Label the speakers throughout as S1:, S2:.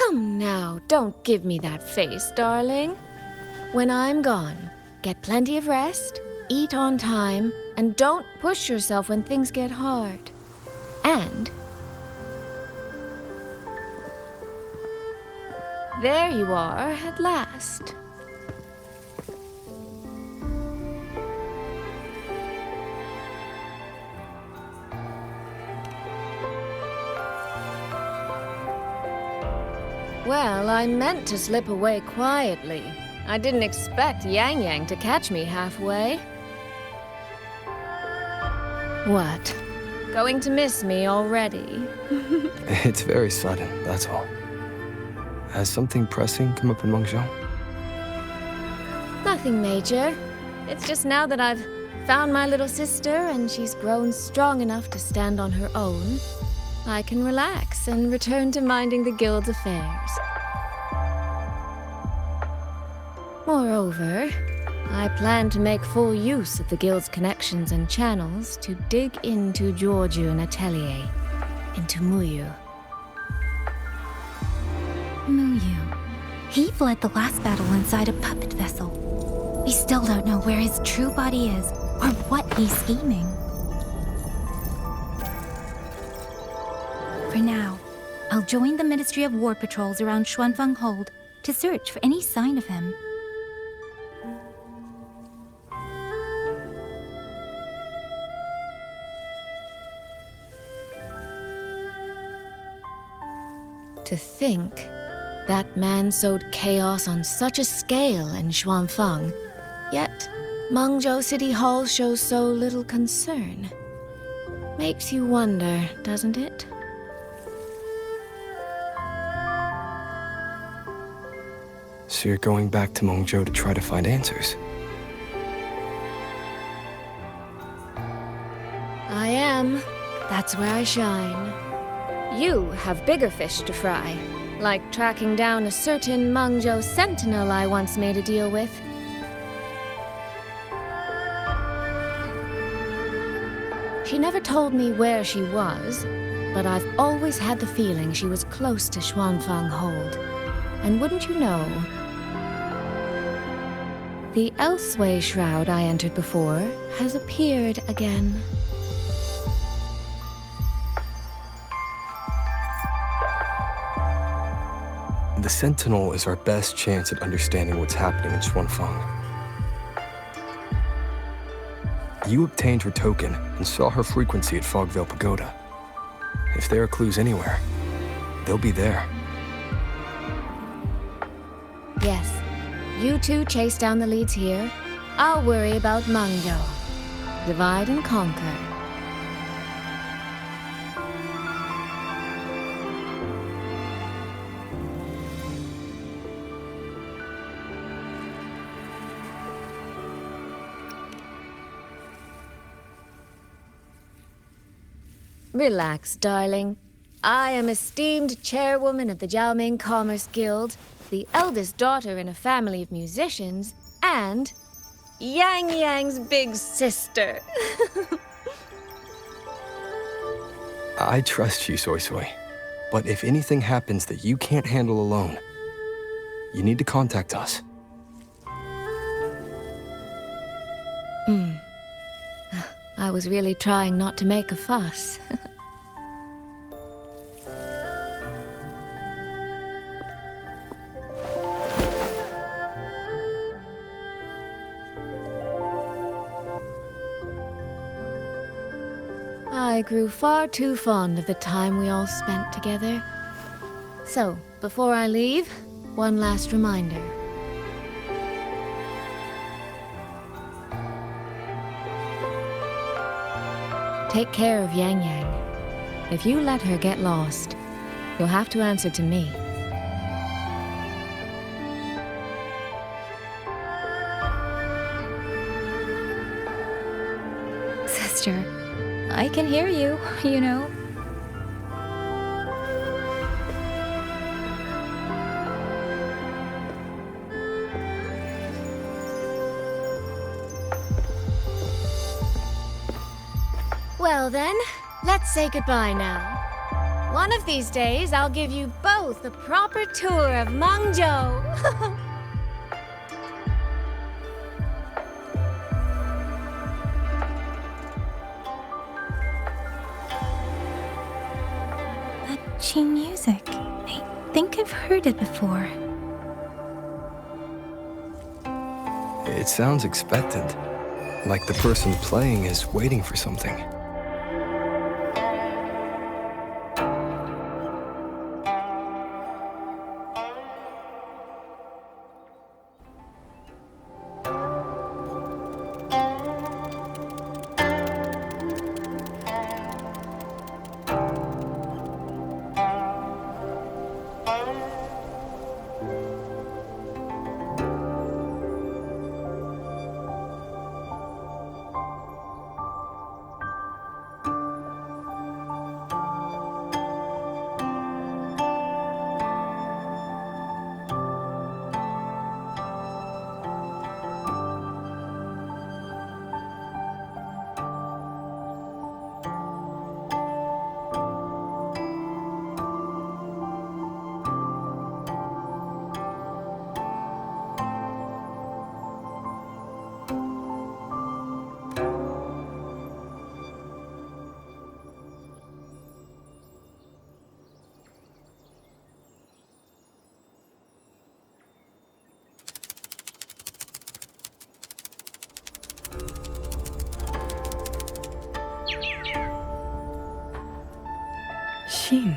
S1: Come now, don't give me that face, darling. When I'm gone, get plenty of rest, eat on time, and don't push yourself when things get hard. And there you are at last. Well, I meant to slip away quietly. I didn't expect Yang Yang to catch me halfway. What? Going to miss me already?
S2: It's very sudden, that's all. Has something pressing come up in Mengzhou?
S1: Nothing major. It's just now that I've found my little sister and she's grown strong enough to stand on her own, I can relax and return to minding the guild's affairs. Moreover, I plan to make full use of the guild's connections and channels to dig into Georgian Atelier, into Muyu.
S3: Muyu. He fled the last battle inside a puppet vessel. We still don't know where his true body is, or what he's scheming. For now, I'll join the Ministry of War patrols around Xuanfeng Hold to search for any sign of him.
S1: To think that man sowed chaos on such a scale in Xuanfeng, yet Mengzhou City Hall shows so little concern. Makes you wonder, doesn't it?
S2: So you're going back to Mengzhou to try to find answers?
S1: I am. That's where I shine. You have bigger fish to fry, like tracking down a certain Mengzhou sentinel I once made a deal with. She never told me where she was, but I've always had the feeling she was close to Xuanfeng Hold. And wouldn't you know, the Elseway shroud I entered before has appeared again.
S2: The Sentinel is our best chance at understanding what's happening in Xuanfeng. You obtained her token and saw her frequency at Fogvale Pagoda. If there are clues anywhere, they'll be there.
S1: Yes, you two chase down the leads here. I'll worry about Mengzhou. Divide and conquer. Relax, darling. I am esteemed chairwoman of the Jiaoming Commerce Guild, the eldest daughter in a family of musicians, and Yang Yang's big sister.
S2: I trust you, Soy Soy. But if anything happens that you can't handle alone, you need to contact us.
S1: I was really trying not to make a fuss. I grew far too fond of the time we all spent together. So, before I leave, one last reminder. Take care of Yang Yang. If you let her get lost, you'll have to answer to me.
S3: Sister, I can hear you, you know.
S1: Well then, let's say goodbye now. One of these days, I'll give you both a proper tour of Mengzhou.
S3: That Qing music. I think I've heard it before.
S2: It sounds expectant, like the person playing is waiting for something.
S4: Xin.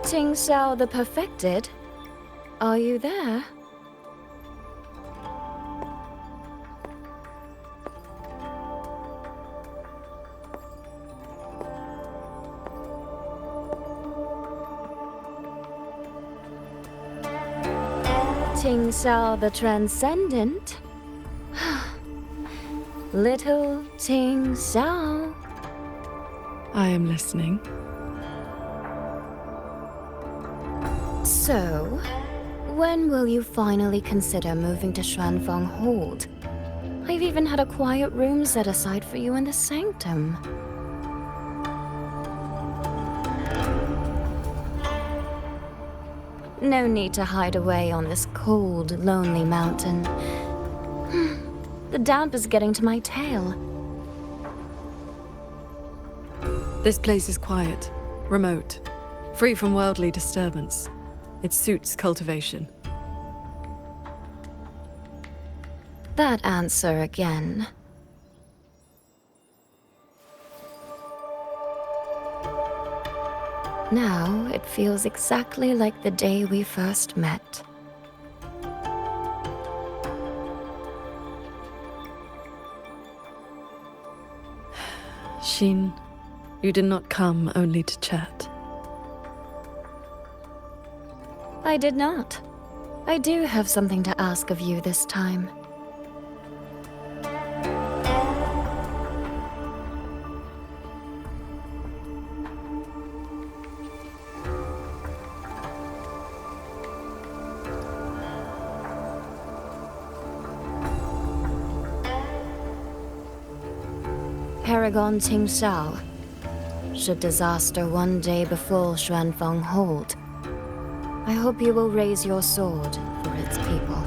S1: Ting Xiao the Perfected? Are you there? Ting Xiao the Transcendent? Little Ting Xiao.
S4: I am listening.
S1: So, when will you finally consider moving to Xuanfeng Hold? I've even had a quiet room set aside for you in the sanctum. No need to hide away on this cold, lonely mountain. The damp is getting to my tail.
S4: This place is quiet, remote, free from worldly disturbance. It suits cultivation.
S1: That answer again. Now it feels exactly like the day we first met.
S4: Xin, you did not come only to chat.
S1: I did not. I do have something to ask of you this time. Paragon Ting Xiao, should disaster one day befall Xuanfeng Hold, I hope you will raise your sword for its people.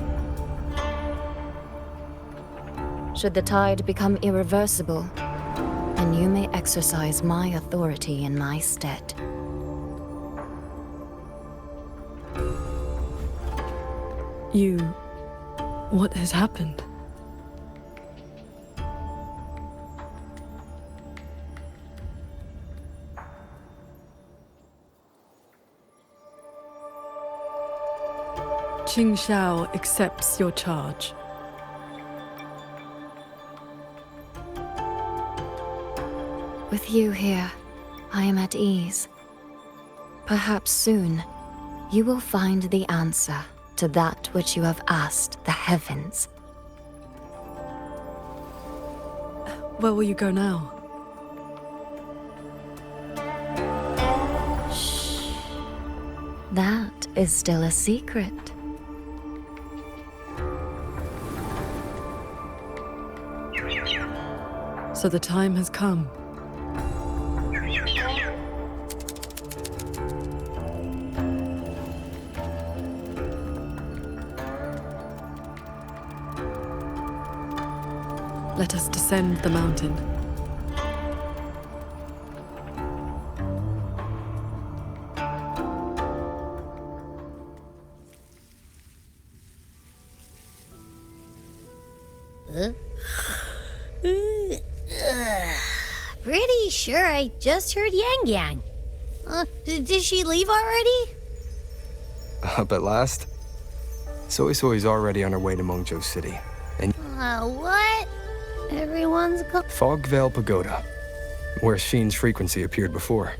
S1: Should the tide become irreversible, then you may exercise my authority in my stead.
S4: What has happened? Qing Xiao accepts your charge.
S1: With you here, I am at ease. Perhaps soon, you will find the answer to that which you have asked the heavens.
S4: Where will you go now?
S1: That is still a secret.
S4: So the time has come. Let us descend the mountain.
S5: Pretty sure I just heard Yang Yang. Did she leave already?
S2: Up at last? Soy Soy's already on her way to Mengzhou City. And
S5: What? Everyone's gone.
S2: Fog Veil Pagoda, where Sheen's frequency appeared before.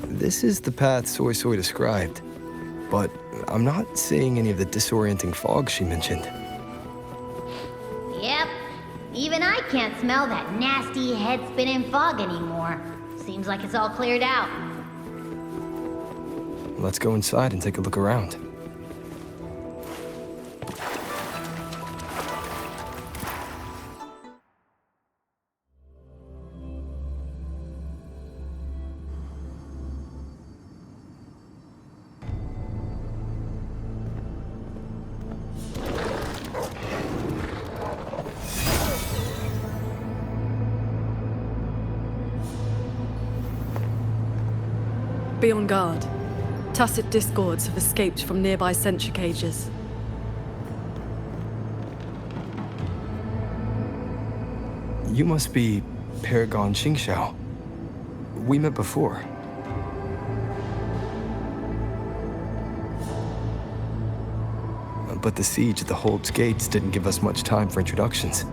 S2: This is the path Soy Soy described, but I'm not seeing any of the disorienting fog she mentioned.
S5: Yep. Even I can't smell that nasty head-spinning fog anymore. Seems like it's all cleared out.
S2: Let's go inside and take a look around.
S4: Be on guard. Tacit discords have escaped from nearby sentry cages.
S2: You must be Paragon Xingxiao. We met before. But the siege at the Hold's gates didn't give us much time for introductions.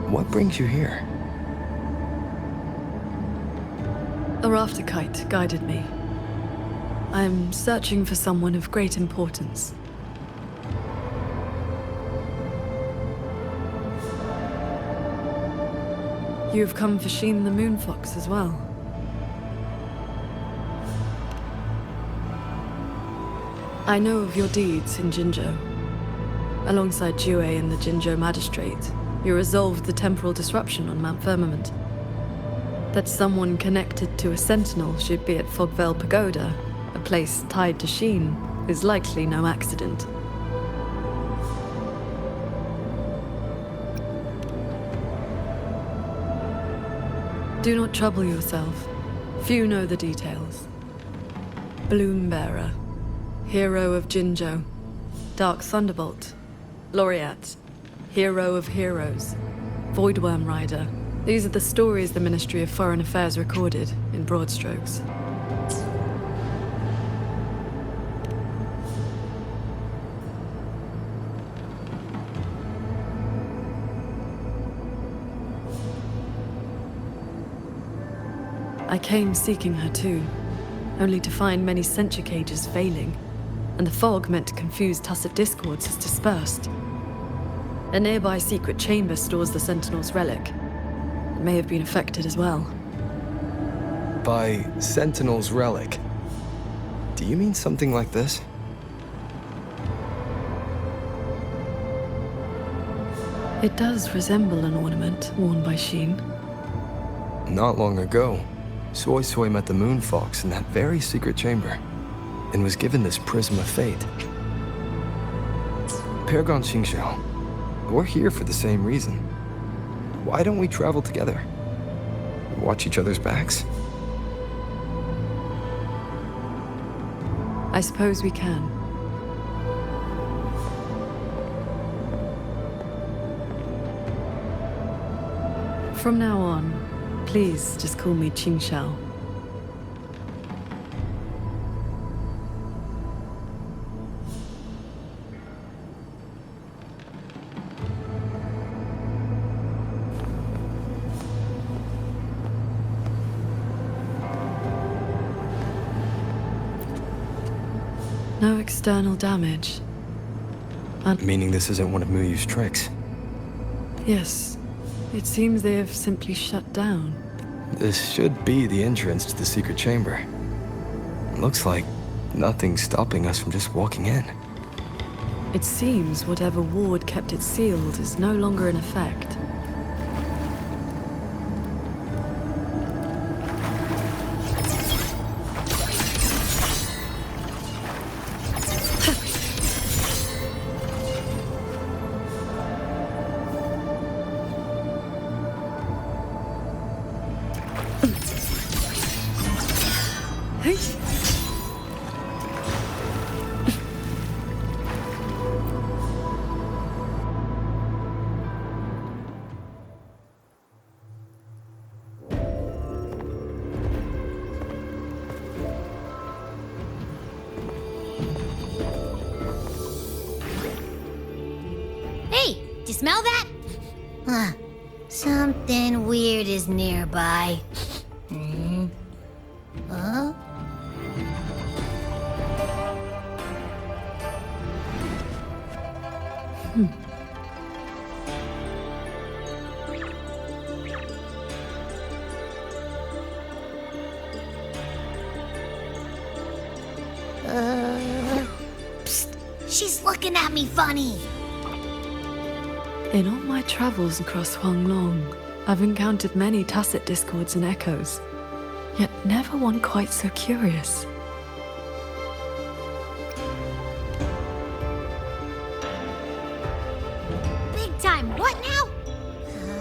S2: What brings you here?
S4: A rafter kite guided me. I am searching for someone of great importance. You have come for Sheen the Moonfox as well. I know of your deeds in Jinzhou. Alongside Jue and the Jinzhou Magistrate, you resolved the temporal disruption on Mount Firmament. That someone connected to a sentinel should be at Fog Veil Pagoda, a place tied to Sheen, is likely no accident. Do not trouble yourself. Few know the details. Bloombearer, hero of Jinzhou, Dark Thunderbolt, Laureate, hero of heroes, Voidworm Rider. These are the stories the Ministry of Foreign Affairs recorded in broad strokes. I came seeking her too, only to find many sentry cages failing, and the fog meant to confuse tacit discords has dispersed. A nearby secret chamber stores the Sentinel's relic. It may have been affected as well.
S2: By Sentinel's relic, do you mean something like this?
S4: It does resemble an ornament worn by Sheen.
S2: Not long ago, Soy Soy met the Moonfox in that very secret chamber, and was given this Prism of Fate. Paragon Xingxiao, we're here for the same reason. Why don't we travel together? Watch each other's backs?
S4: I suppose we can. From now on, please just call me Qingxiao. No external damage.
S2: Meaning this isn't one of Muyu's tricks.
S4: Yes, it seems they have simply shut down.
S2: This should be the entrance to the secret chamber. Looks like nothing's stopping us from just walking in.
S4: It seems whatever ward kept it sealed is no longer in effect.
S5: Hey, do you smell that? Huh. Something weird is nearby. Huh? Psst. She's looking at me funny.
S4: In all my travels across Huanglong, I've encountered many tacit discords and echoes, yet never one quite so curious.
S5: Big time. What now?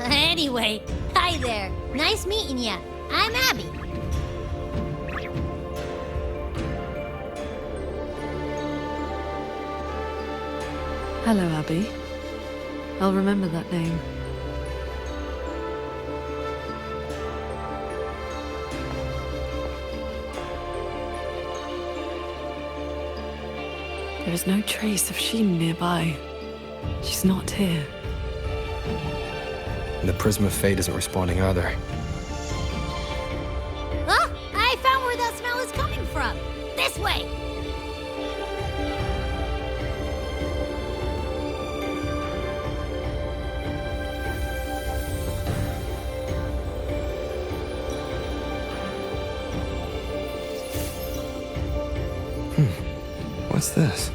S5: Anyway, hi there. Nice meeting ya. I'm Abby.
S4: Hello, Abby. I'll remember that name. There is no trace of Sheen nearby. She's not here.
S2: And the Prism of Fate isn't responding either.
S5: Huh? I found where that smell is coming from. This way.
S2: What's this?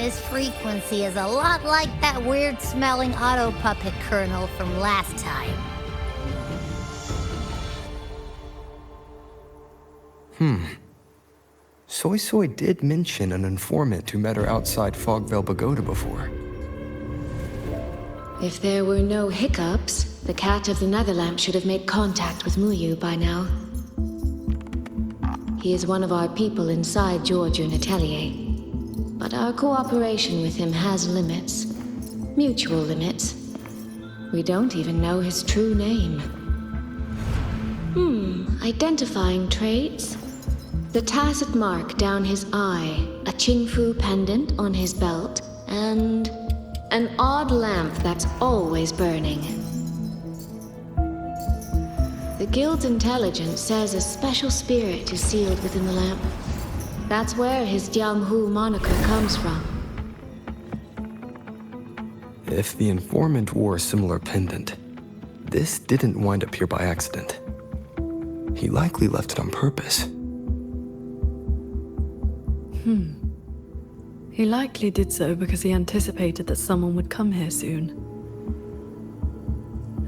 S5: His frequency is a lot like that weird-smelling auto puppet kernel from last time.
S2: Soy Soy did mention an informant who met her outside Fogvale Pagoda before.
S1: If there were no hiccups, the Cat of the Netherlamp should have made contact with Muyu by now. He is one of our people inside Georgian Atelier. But our cooperation with him has limits. Mutual limits. We don't even know his true name. Identifying traits. The tacit mark down his eye, a Qingfu pendant on his belt, and an odd lamp that's always burning. The Guild's intelligence says a special spirit is sealed within the lamp. That's where his Jianghu moniker comes from.
S2: If the informant wore a similar pendant, this didn't wind up here by accident. He likely left it on purpose.
S4: He likely did so because he anticipated that someone would come here soon.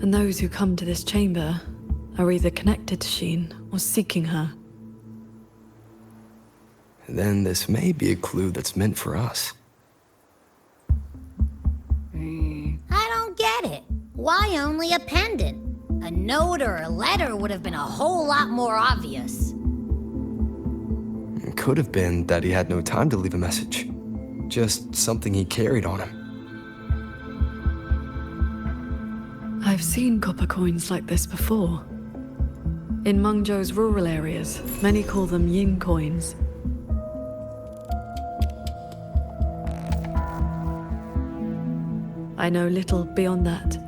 S4: And those who come to this chamber are either connected to Sheen or seeking her.
S2: then this may be a clue that's meant for us.
S5: I don't get it. Why only a pendant? A note or a letter would have been a whole lot more obvious.
S2: It could have been that he had no time to leave a message. Just something he carried on him.
S4: I've seen copper coins like this before. In Mengzhou's rural areas, many call them yin coins. I know little beyond that.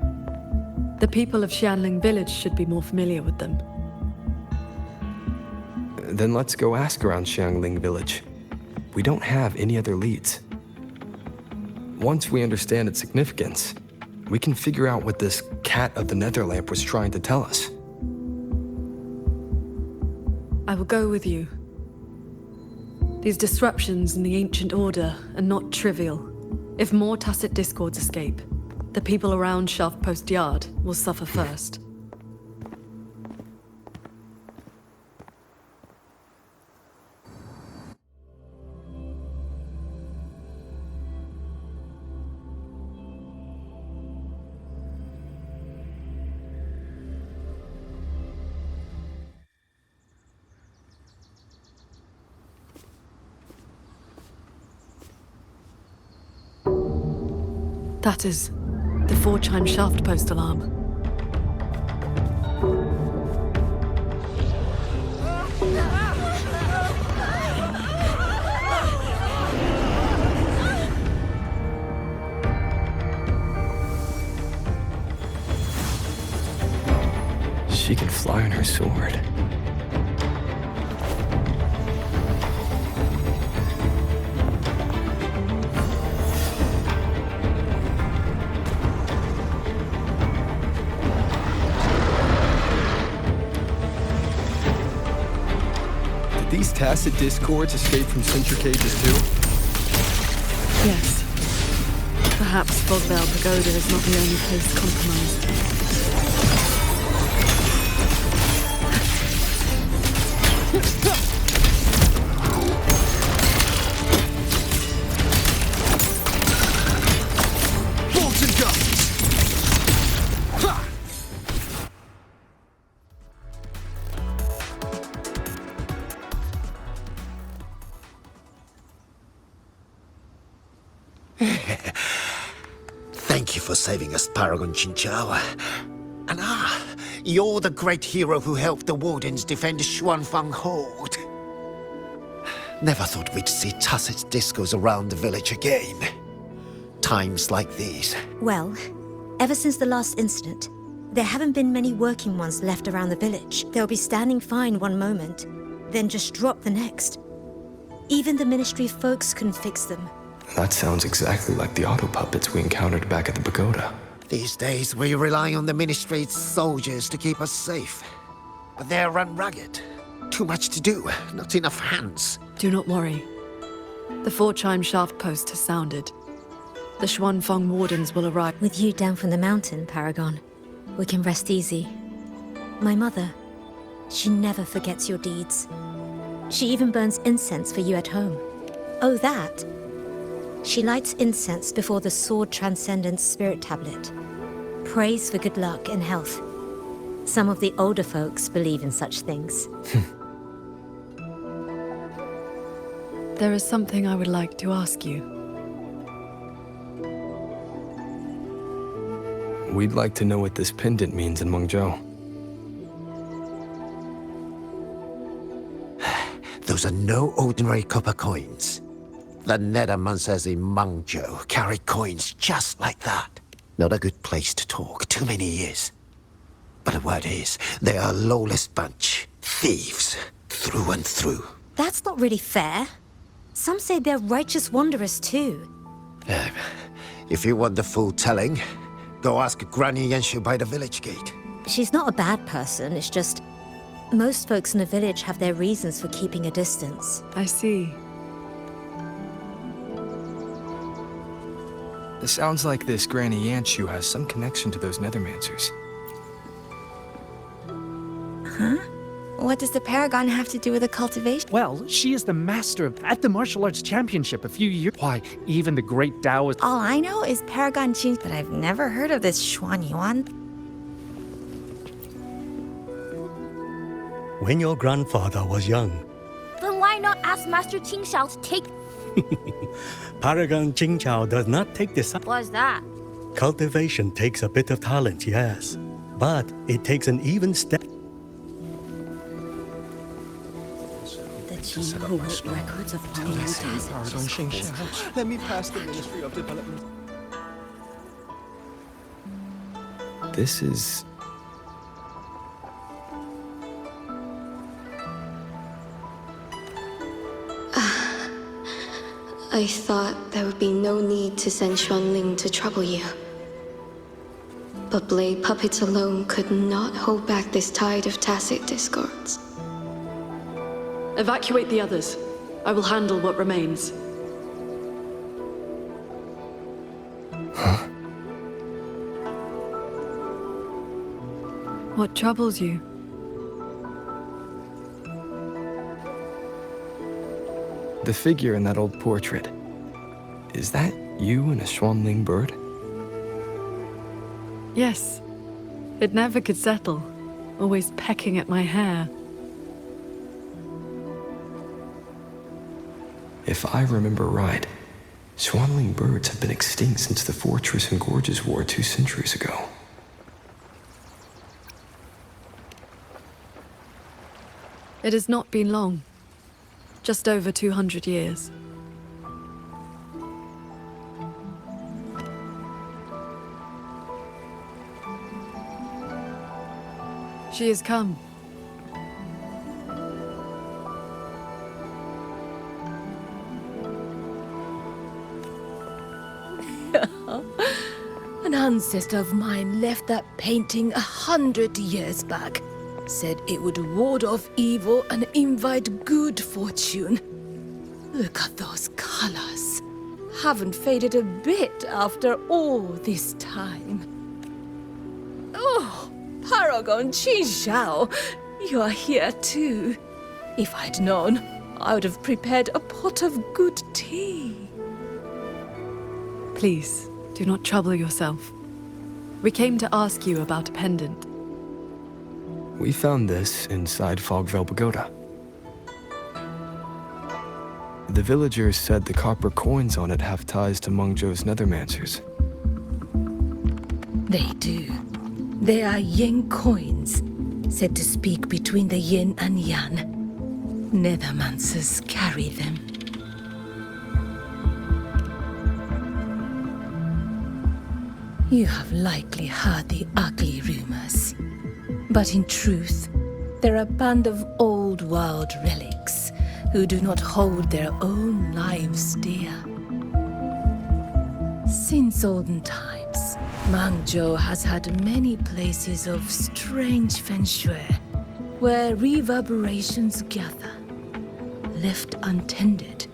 S4: The people of Xianling village should be more familiar with them.
S2: Then let's go ask around Xiangling village. We don't have any other leads. Once we understand its significance, we can figure out what this cat of the Netherlamp was trying to tell us.
S4: I will go with you. These disruptions in the ancient order are not trivial. If more tacit discords escape, the people around Shaft Post Yard will suffer first. That is the 4-chime shaft post alarm.
S2: She can fly on her sword. These tacit discords escape from sentry cages too?
S4: Yes. Perhaps Fogvale Pagoda is not the only place compromised.
S6: Bolts and guns! Ha! Thank you for saving us, Paragon Chinchao. And you're the great hero who helped the Wardens defend Xuanfang Hold. Never thought we'd see tacit discos around the village again. Times like these.
S7: Well, ever since the last incident, there haven't been many working ones left around the village. They'll be standing fine one moment, then just drop the next. Even the Ministry folks couldn't fix them.
S2: That sounds exactly like the auto puppets we encountered back at the pagoda.
S6: These days, we rely on the Ministry's soldiers to keep us safe. But they're run ragged. Too much to do, not enough hands.
S4: Do not worry. The 4-chime shaft post has sounded. The Xuanfang Wardens will arrive.
S7: With you down from the mountain, Paragon, we can rest easy. My mother, she never forgets your deeds. She even burns incense for you at home. Oh, that? She lights incense before the Sword Transcendence Spirit Tablet. Prays for good luck and health. Some of the older folks believe in such things.
S4: There is something I would like to ask you.
S2: We'd like to know what this pendant means in Mengzhou.
S6: Those are no ordinary copper coins. The Nethermancers in Mengzhou carry coins just like that. Not a good place to talk, too many years. But the word is, they are a lawless bunch. Thieves, through and through.
S7: That's not really fair. Some say they're righteous wanderers too.
S6: If you want the full telling, go ask Granny Yenshu by the village gate.
S7: She's not a bad person, it's just... most folks in the village have their reasons for keeping a distance.
S4: I see.
S2: It sounds like this Granny Yanshu has some connection to those Nethermancers.
S8: What does the Paragon have to do with the cultivation?
S9: Well, she is the master at the martial arts championship a few years. Why, even the great Taoist.
S8: All I know is Paragon Qin, but I've never heard of this Xuan Yuan.
S10: When your grandfather was young,
S3: Then why not ask Master Qing Xiao to take...
S10: Paragon Qingqiao does not take this.
S3: What's that?
S10: Cultivation takes a bit of talent, yes. But it takes an even step.
S7: The Qing who wrote records of
S2: Let me pass the Ministry of Development. This is...
S11: I thought there would be no need to send Xuanling to trouble you. But blade puppets alone could not hold back this tide of tacit discords.
S4: Evacuate the others. I will handle what remains. What troubles you?
S2: The figure in that old portrait. Is that you and a Xuanling bird?
S4: Yes. It never could settle. Always pecking at my hair.
S2: If I remember right, Xuanling birds have been extinct since the Fortress and Gorges War 2 centuries ago.
S4: It has not been long. Just over 200 years. She has come.
S12: An ancestor of mine left that painting 100 years back. Said it would ward off evil and invite good fortune. Look at those colors. Haven't faded a bit after all this time. Oh, Paragon Qin Xiao, you're here too. If I'd known, I would have prepared a pot of good tea.
S4: Please, do not trouble yourself. We came to ask you about a pendant.
S2: We found this inside Fogvale Pagoda. The villagers said the copper coins on it have ties to Mengzhou's nethermancers.
S12: They do. They are yin coins, said to speak between the yin and yang. Nethermancers carry them. You have likely heard the ugly rumors. But in truth, they're a band of old world relics who do not hold their own lives dear. Since olden times, Mengzhou has had many places of strange feng shui, where reverberations gather. Left untended,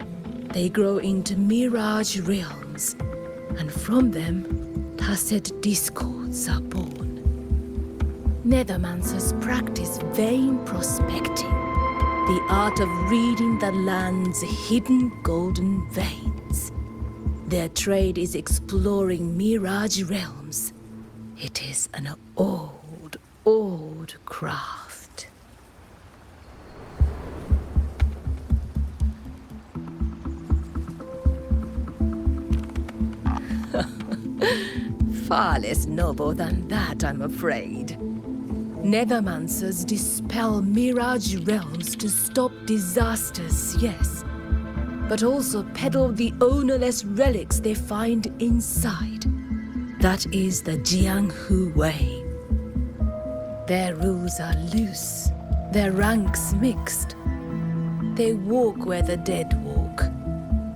S12: they grow into mirage realms, and from them, tacit discords are born. Nethermancers practice vain prospecting, the art of reading the land's hidden golden veins. Their trade is exploring mirage realms. It is an old, old craft. Far less noble than that, I'm afraid. Nethermancers dispel mirage realms to stop disasters, yes, but also peddle the ownerless relics they find inside. That is the Jianghu way. Their rules are loose, their ranks mixed. They walk where the dead walk,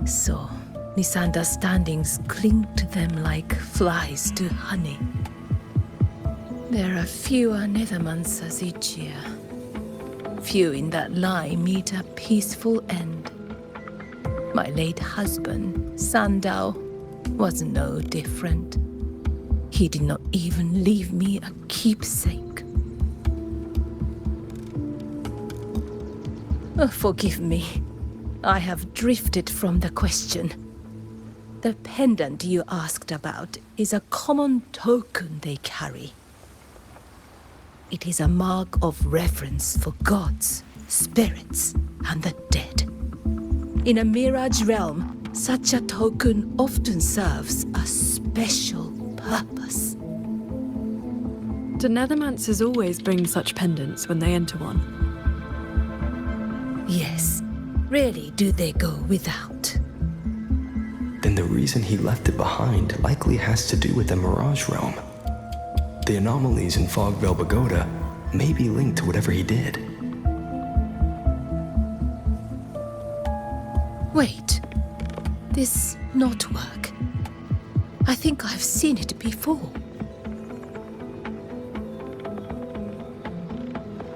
S12: so misunderstandings cling to them like flies to honey. There are fewer Nethermancers each year. Few in that line meet a peaceful end. My late husband, Sandao, was no different. He did not even leave me a keepsake. Forgive me. I have drifted from the question. The pendant you asked about is a common token they carry. It is a mark of reverence for gods, spirits, and the dead. In a Mirage realm, such a token often serves a special purpose.
S4: Do Nethermancers always bring such pendants when they enter one?
S12: Yes. Rarely do they go without.
S2: Then the reason he left it behind likely has to do with the Mirage realm. The anomalies in Fogvale Pagoda may be linked to whatever he did.
S12: Wait. This knotwork. I think I've seen it before.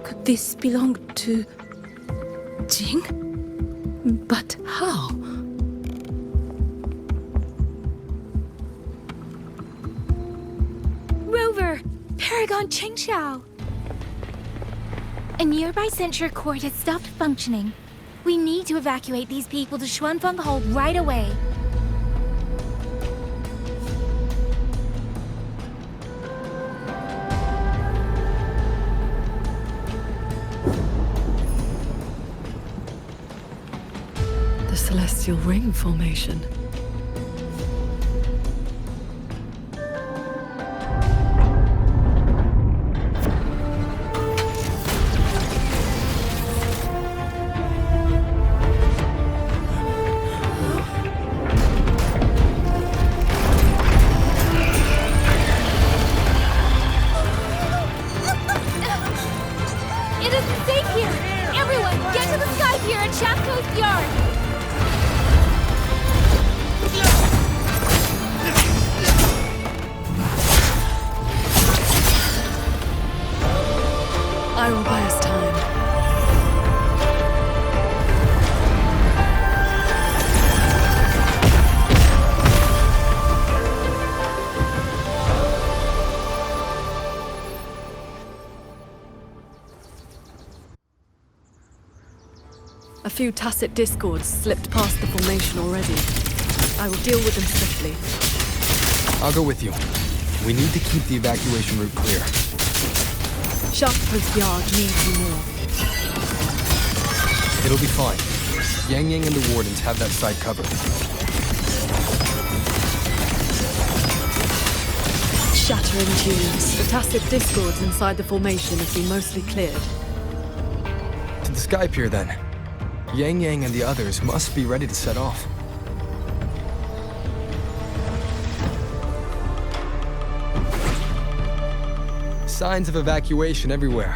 S12: Could this belong to Jing? But how?
S3: Rover! Paragon Qingxiao! A nearby censure court has stopped functioning. We need to evacuate these people to Xuanfeng Hold right away.
S4: The Celestial Ring formation.
S3: It isn't safe here! Everyone, get to the Sky Pier at Shaft Coast Yard!
S4: I will buy us time. A few tacit discords slipped past the formation already. I will deal with them swiftly.
S2: I'll go with you. We need to keep the evacuation route clear.
S4: Shaft Post Yard needs you more.
S2: It'll be fine. Yang Yang and the Wardens have that side covered.
S4: Shattering tunes. The tacit discords inside the formation have been mostly cleared.
S2: To the Sky Pier, then. Yang Yang and the others must be ready to set off. Signs of evacuation everywhere.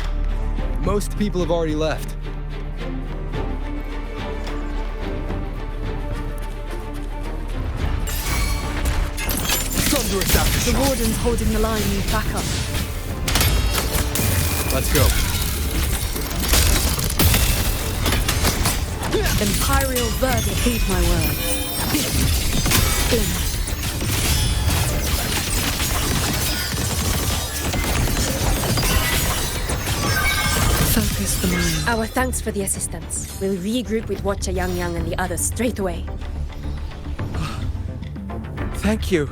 S2: Most people have already left. Thunderous aftershock.
S4: The Warden's holding the line need backup.
S2: Let's go.
S4: Imperial verdict. Heed my words. Splendid. Focus the mind.
S7: Our thanks for the assistance. We'll regroup with Watcher Yang Yang and the others straight away.
S9: Thank you.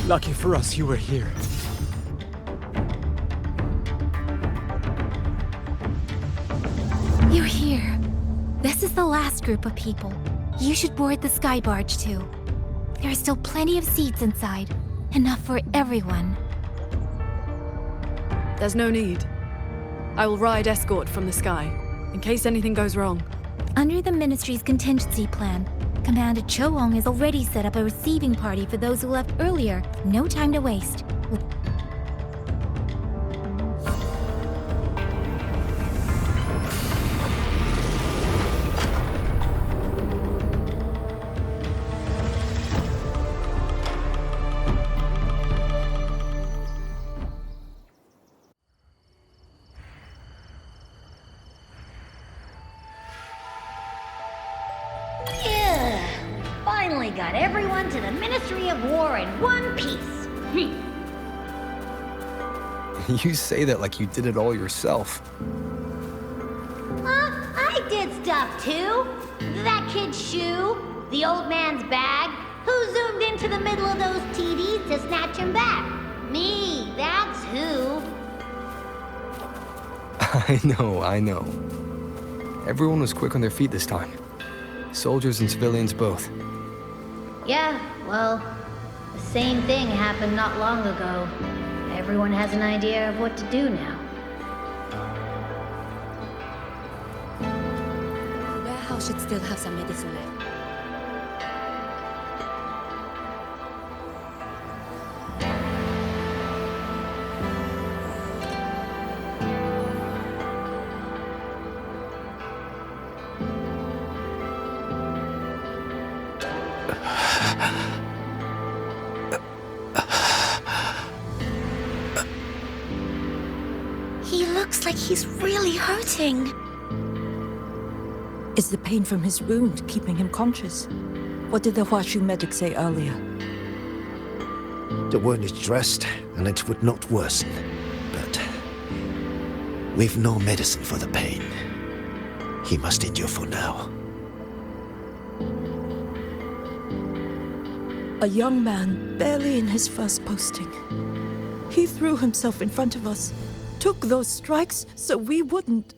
S9: Lucky for us, you were here.
S3: You're here. This is the last group of people. You should board the sky barge too. There are still plenty of seats inside. Enough for everyone.
S4: There's no need. I will ride escort from the sky, in case anything goes wrong.
S3: Under the Ministry's contingency plan, Commander Cho Wong has already set up a receiving party for those who left earlier. No time to waste.
S5: Finally got everyone to the Ministry of War in one piece.
S2: You say that like you did it all yourself.
S5: I did stuff too? That kid's shoe? The old man's bag? Who zoomed into the middle of those TVs to snatch him back? Me, that's who.
S2: I know. Everyone was quick on their feet this time. Soldiers and civilians both.
S5: Yeah, well, the same thing happened not long ago. Everyone has an idea of what to do now.
S13: Warehouse should still have some medicine left.
S7: He looks like he's really hurting.
S14: Is the pain from his wound keeping him conscious? What did the Huashu medic say earlier?
S6: The wound is dressed, and it would not worsen. But we've no medicine for the pain. He must endure for now.
S14: A young man, barely in his first posting. He threw himself in front of us, took those strikes so we wouldn't.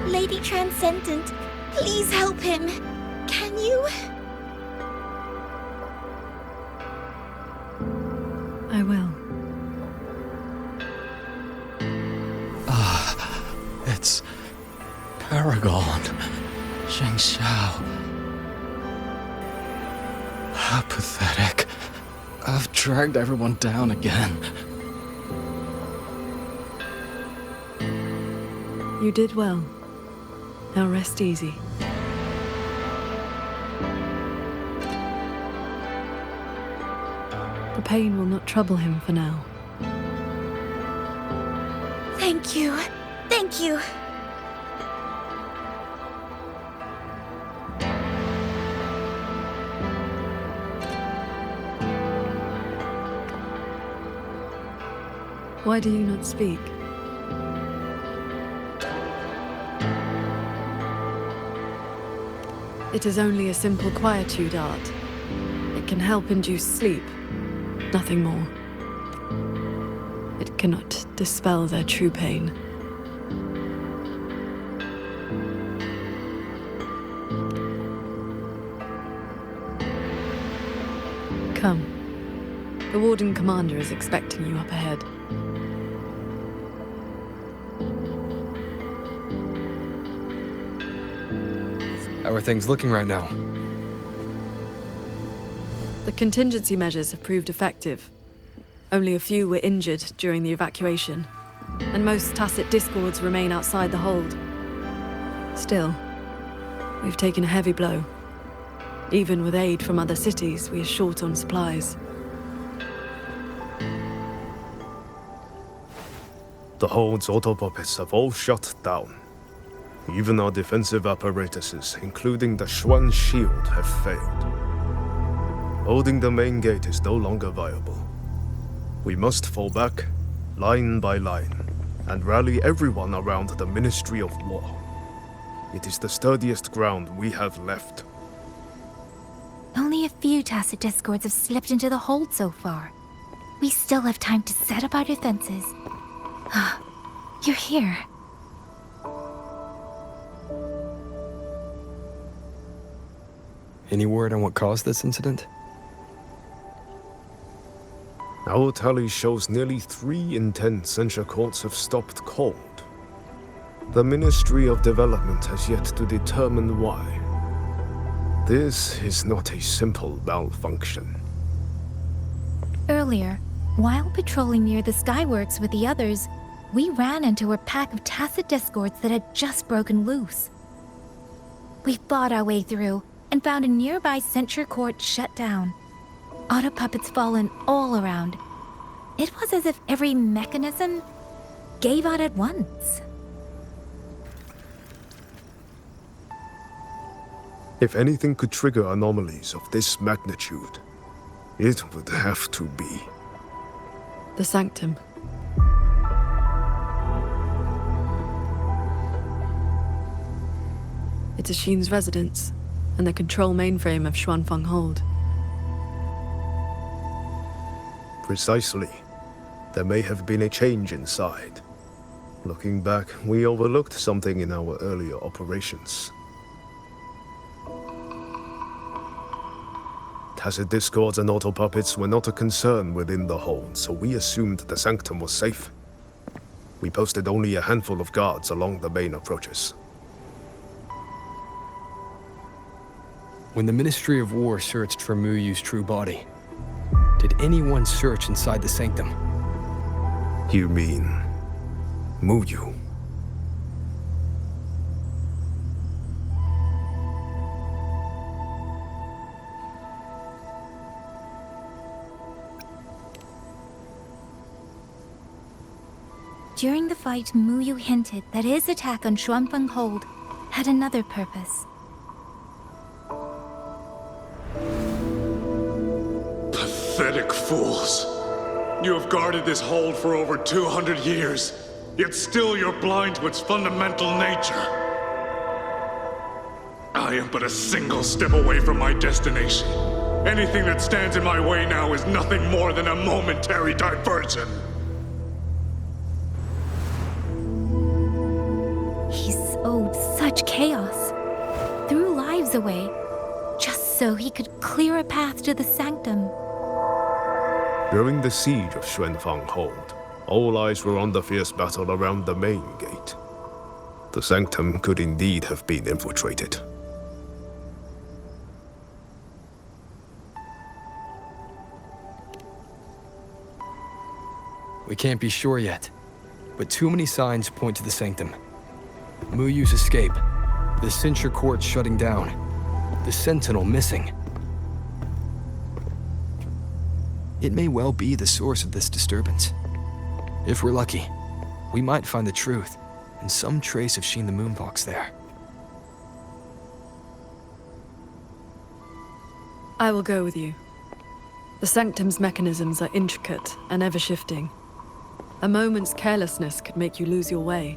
S7: Lady Transcendent, please help him. Can you?
S4: I will.
S15: It's Paragon. Sheng Xiao. How pathetic. I've dragged everyone down again.
S4: You did well. Now rest easy. The pain will not trouble him for now.
S7: Thank you. Thank you.
S4: Why do you not speak? It is only a simple quietude art. It can help induce sleep, nothing more. It cannot dispel their true pain. Come. The Warden Commander is expecting you up ahead.
S2: How are things looking right now?
S4: The contingency measures have proved effective. Only a few were injured during the evacuation, and most tacit discords remain outside the hold. Still, we've taken a heavy blow. Even with aid from other cities, we are short on supplies.
S16: The hold's autopuppets have all shut down. Even our defensive apparatuses, including the Xuan shield, have failed. Holding the main gate is no longer viable. We must fall back, line by line, and rally everyone around the Ministry of War. It is the sturdiest ground we have left.
S3: Only a few tacit discords have slipped into the hold so far. We still have time to set up our defenses. You're here.
S2: Any word on what caused this incident?
S16: Our tally shows nearly 3 in 10 censure courts have stopped cold. The Ministry of Development has yet to determine why. This is not a simple malfunction.
S3: Earlier, while patrolling near the Skyworks with the others, we ran into a pack of tacit discords that had just broken loose. We fought our way through and found a nearby censure court shut down. Auto puppets fallen all around. It was as if every mechanism gave out at once.
S16: If anything could trigger anomalies of this magnitude, it would have to be
S4: the Sanctum. It's Ashin's residence, and the control mainframe of Xuanfeng Hold.
S16: Precisely. There may have been a change inside. Looking back, we overlooked something in our earlier operations. Tacit discords and auto-puppets were not a concern within the hold, so we assumed the sanctum was safe. We posted only a handful of guards along the main approaches.
S2: When the Ministry of War searched for Muyu's true body, did anyone search inside the sanctum?
S16: You mean... Muyu?
S3: During the fight, Muyu hinted that his attack on Xuanfeng Hold had another purpose.
S17: Pathetic fools. You have guarded this hold for over 200 years, yet still you're blind to its fundamental nature. I am but a single step away from my destination. Anything that stands in my way now is nothing more than a momentary diversion.
S3: He sowed such chaos, threw lives away, just so he could clear a path to the sanctum.
S16: During the siege of Xuanfeng Hold, all eyes were on the fierce battle around the main gate. The sanctum could indeed have been infiltrated.
S2: We can't be sure yet, but too many signs point to the sanctum. Muyu's escape, the censure court shutting down, the sentinel missing. It may well be the source of this disturbance. If we're lucky, we might find the truth and some trace of Sheen the Moonfox there.
S4: I will go with you. The sanctum's mechanisms are intricate and ever-shifting. A moment's carelessness could make you lose your way.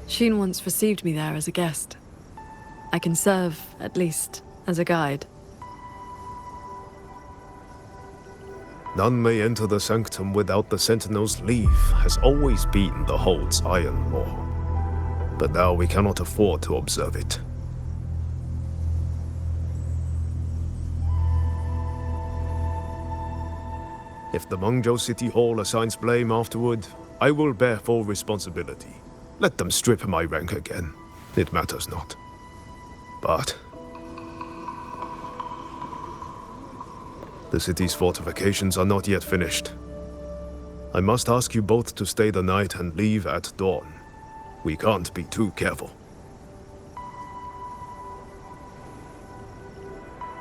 S4: Sheen once received me there as a guest. I can serve, at least, as a guide.
S16: None may enter the sanctum without the Sentinel's leave has always been the Hold's iron law. But now we cannot afford to observe it. If the Mengzhou City Hall assigns blame afterward, I will bear full responsibility. Let them strip my rank again. It matters not. But the city's fortifications are not yet finished. I must ask you both to stay the night and leave at dawn. We can't be too careful.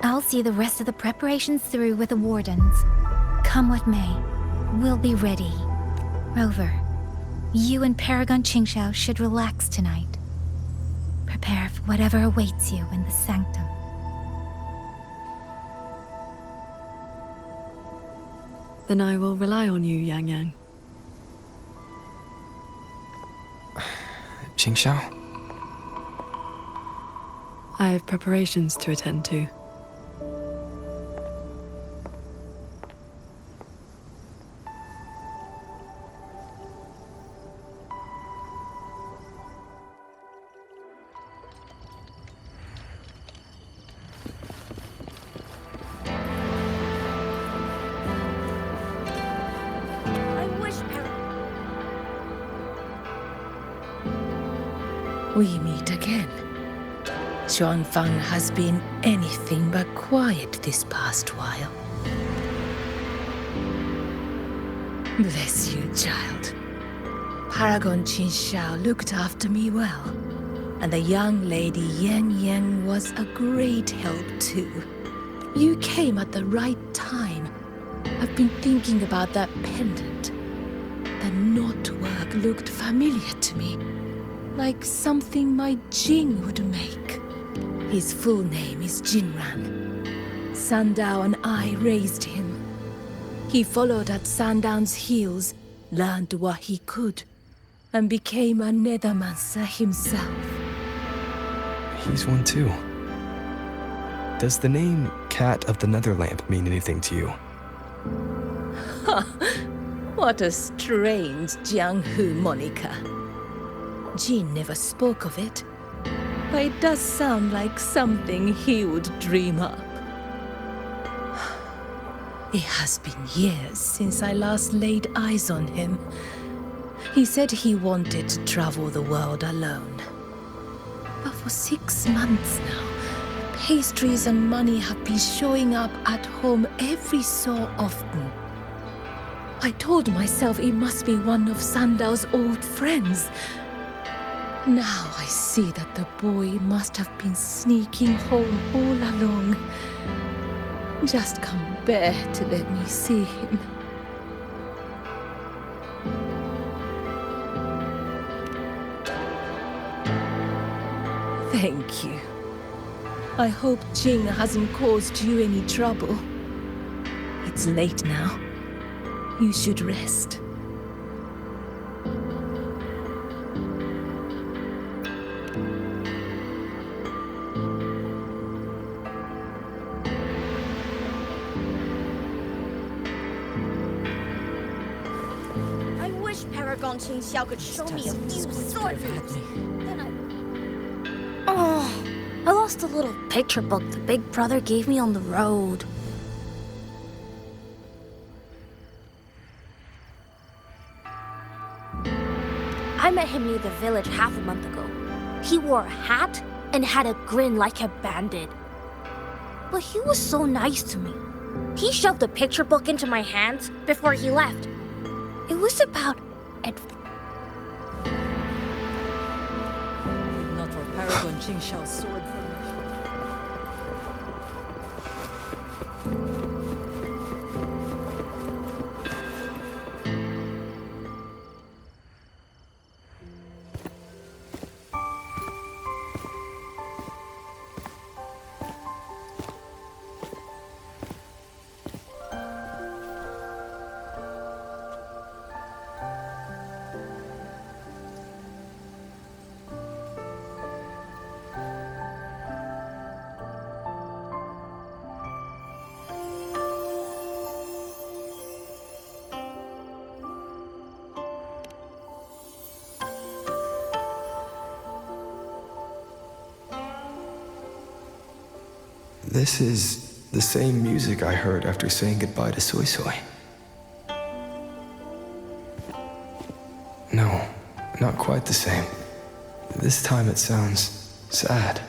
S3: I'll see the rest of the preparations through with the wardens. Come what may, we'll be ready. Rover, you and Paragon Qingxiao should relax tonight. Prepare for whatever awaits you in the sanctum.
S4: Then I will rely on you, Yang Yang.
S2: Qingxiao?
S4: I have preparations to attend to.
S12: We meet again. Xuanfeng has been anything but quiet this past while. Bless you, child. Paragon Qingxiao looked after me well, and the young lady Yan Yan was a great help too. You came at the right time. I've been thinking about that pendant. The knotwork looked familiar to me. Like something my Jing would make. His full name is Jinran. Sandao and I raised him. He followed at Sandown's heels, learned what he could, and became a Nethermancer himself.
S2: He's one too. Does the name Cat of the Netherlamp mean anything to you?
S12: What a strange Jianghu moniker. Jin never spoke of it, but it does sound like something he would dream up. It has been years since I last laid eyes on him. He said he wanted to travel the world alone. But for 6 months now, pastries and money have been showing up at home every so often. I told myself it must be one of Sandal's old friends. Now I see that the boy must have been sneaking home all along. Just can't bear to let me see him. Thank you. I hope Jing hasn't caused you any trouble. It's late now. You should rest.
S18: I wish Paragon Qing Xiao could show me a few sword moves.
S1: Oh, I lost the little picture book the big brother gave me on the road. I met him near the village half a month ago. He wore a hat and had a grin like a bandit. But he was so nice to me. He shoved the picture book into my hands before he left. It was about
S14: Not for Paragon Qing Xiao's sword for me.
S2: This is the same music I heard after saying goodbye to Soy Soy. No, not quite the same. This time it sounds sad.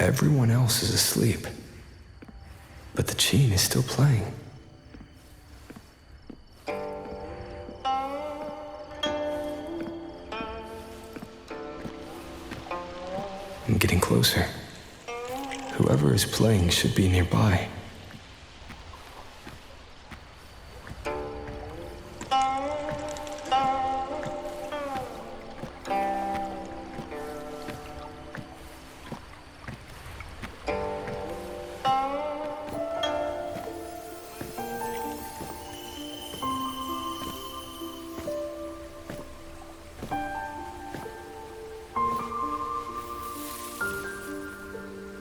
S2: Everyone else is asleep, but the Qin is still playing. I'm getting closer. Whoever is playing should be nearby.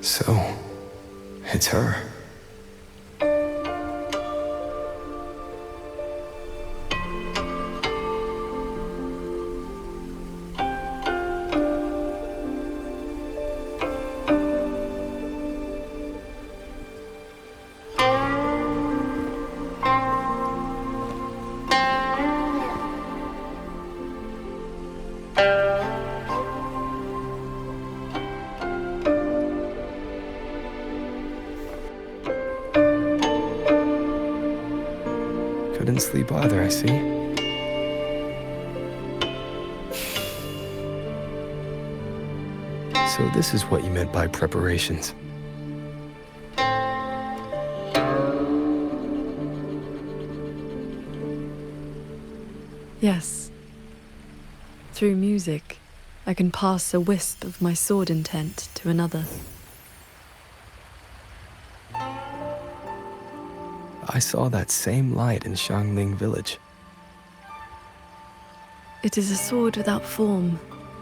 S2: So, it's her. Couldn't sleep either, I see. So this is what you meant by preparations.
S4: Yes. Through music, I can pass a wisp of my sword intent to another.
S2: I saw that same light in Xiangling Village.
S4: It is a sword without form,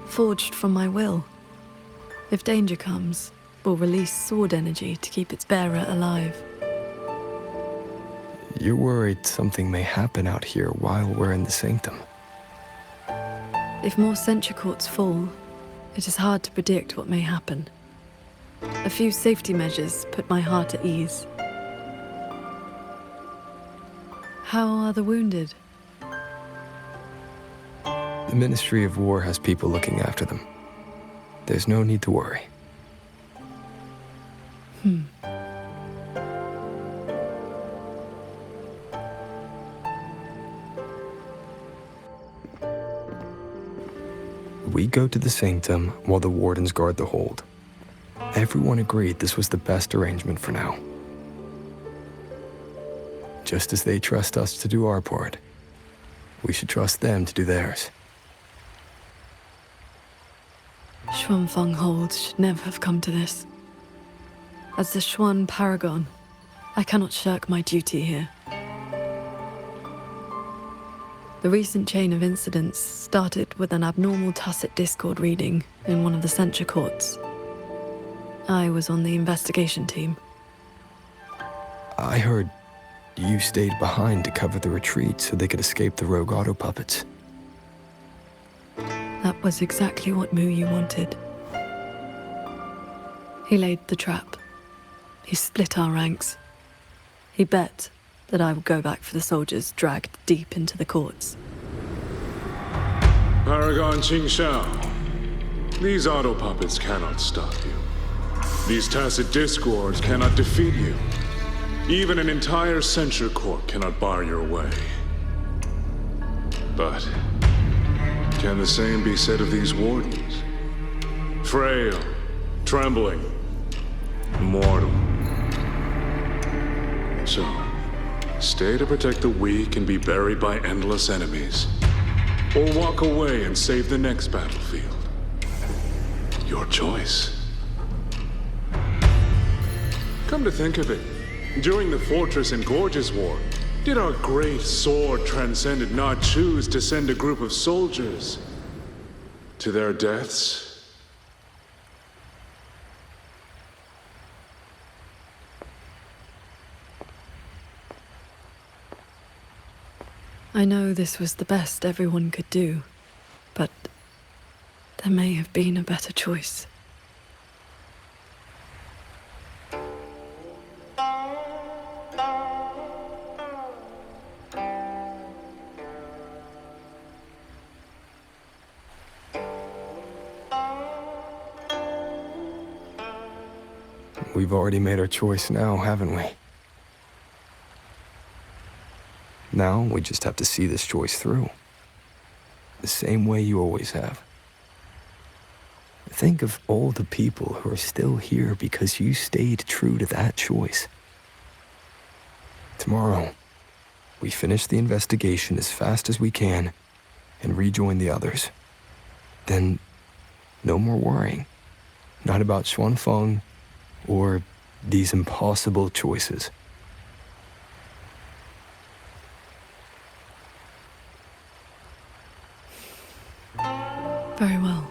S4: forged from my will. If danger comes, we'll release sword energy to keep its bearer alive.
S2: You're worried something may happen out here while we're in the sanctum.
S4: If more sentry courts fall, it is hard to predict what may happen. A few safety measures put my heart at ease. How are the wounded?
S2: The Ministry of War has people looking after them. There's no need to worry. We go to the sanctum while the wardens guard the hold. Everyone agreed this was the best arrangement for now. Just as they trust us to do our part, we should trust them to do theirs.
S4: Xuanfeng Hold should never have come to this. As the Xuan Paragon, I cannot shirk my duty here. The recent chain of incidents started with an abnormal tacit discord reading in one of the censure courts. I was on the investigation team.
S2: I heard you stayed behind to cover the retreat so they could escape the rogue auto puppets.
S4: That was exactly what Muyu wanted. He laid the trap. He split our ranks. He bet that I would go back for the soldiers dragged deep into the courts.
S17: Paragon Qingxiao, these auto puppets cannot stop you. These tacit discords cannot defeat you. Even an entire censure court cannot bar your way. But can the same be said of these wardens? Frail, trembling, mortal. So, stay to protect the weak and be buried by endless enemies. Or walk away and save the next battlefield. Your choice. Come to think of it, during the Fortress and Gorges War, did our great sword transcendent not choose to send a group of soldiers to their deaths?
S4: I know this was the best everyone could do, but there may have been a better choice.
S2: We've already made our choice now, haven't we? Now we just have to see this choice through. The same way you always have. Think of all the people who are still here because you stayed true to that choice. Tomorrow, we finish the investigation as fast as we can and rejoin the others. Then, no more worrying. Not about Xuanfeng or these impossible choices.
S4: Very well.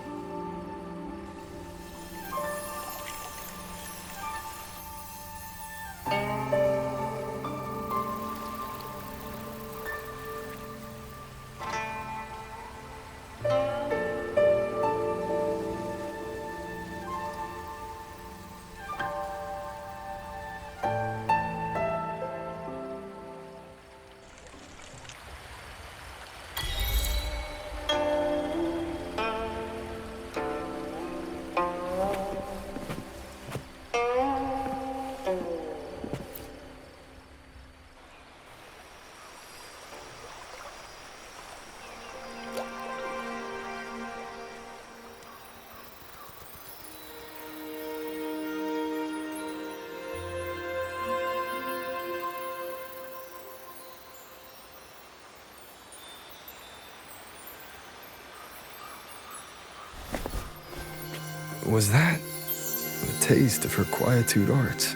S2: Was that a taste of her quietude arts?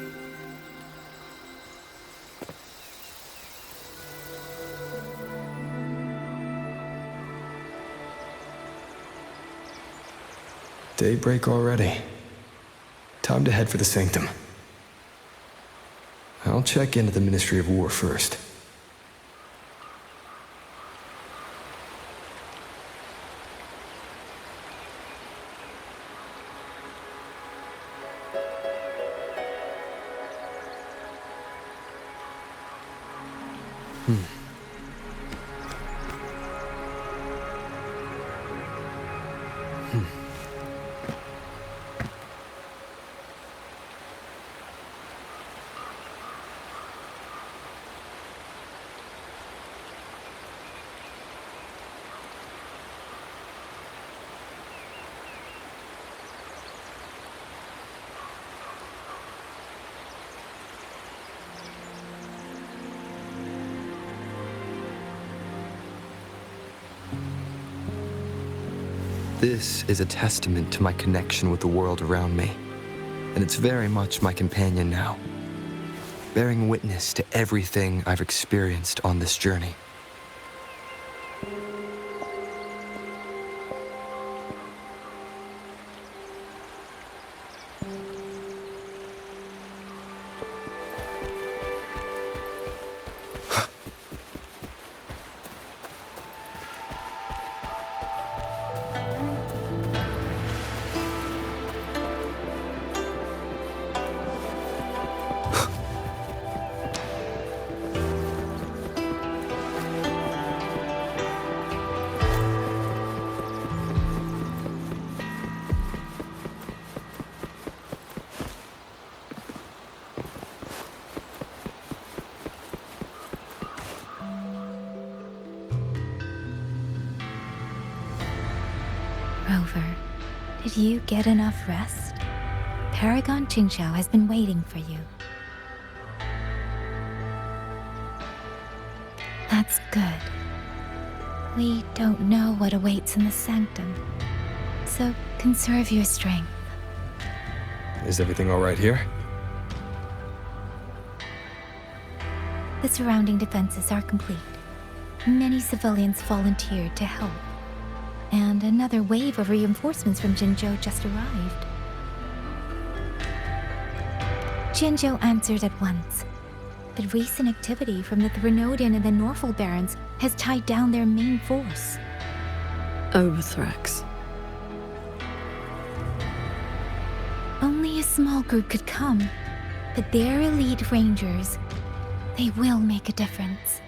S2: Daybreak already. Time to head for the Sanctum. I'll check into the Ministry of War first. This is a testament to my connection with the world around me, and it's very much my companion now, bearing witness to everything I've experienced on this journey.
S3: Rover, did you get enough rest? Paragon Qingxiao has been waiting for you. That's good. We don't know what awaits in the Sanctum, so conserve your strength.
S2: Is everything all right here?
S3: The surrounding defenses are complete. Many civilians volunteered to help, and another wave of reinforcements from Jinzhou just arrived. Jinzhou answered at once, but recent activity from the Threnodian and the Norful Barons has tied down their main force.
S4: Overthrax.
S3: Only a small group could come, but their elite rangers, they will make a difference.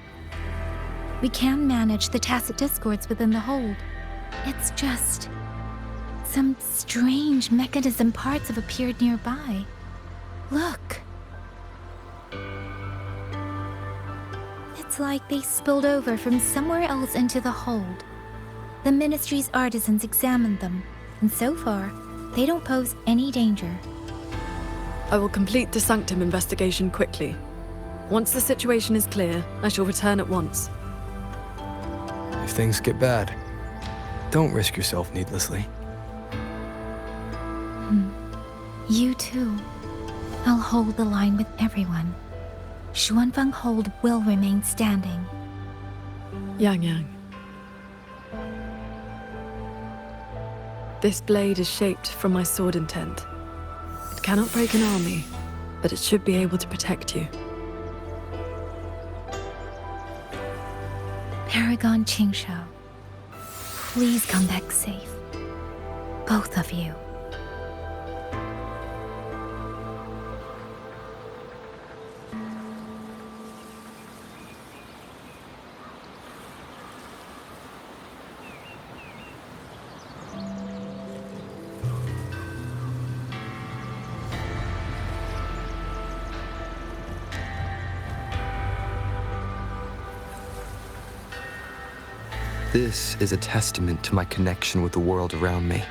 S3: We can manage the tacit discords within the hold. It's just some strange mechanism parts have appeared nearby. Look. It's like they spilled over from somewhere else into the hold. The Ministry's artisans examined them, and so far, they don't pose any danger.
S4: I will complete the Sanctum investigation quickly. Once the situation is clear, I shall return at once.
S2: If things get bad, don't risk yourself needlessly.
S3: You too. I'll hold the line with everyone. Xuanfeng Hold will remain standing.
S4: Yang Yang. This blade is shaped from my sword intent. It cannot break an army, but it should be able to protect you.
S3: Paragon Qingxiao, please come back safe. Both of you.
S2: This is a testament to my connection with the world around me,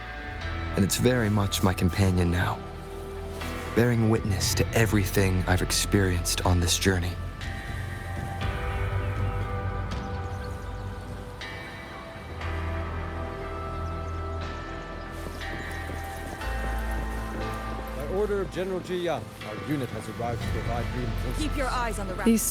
S2: and it's very much my companion now, bearing witness to everything I've experienced on this journey.
S19: By order of General Ji Yang, our unit has arrived to provide reinforcements.
S18: Keep your eyes on the
S4: These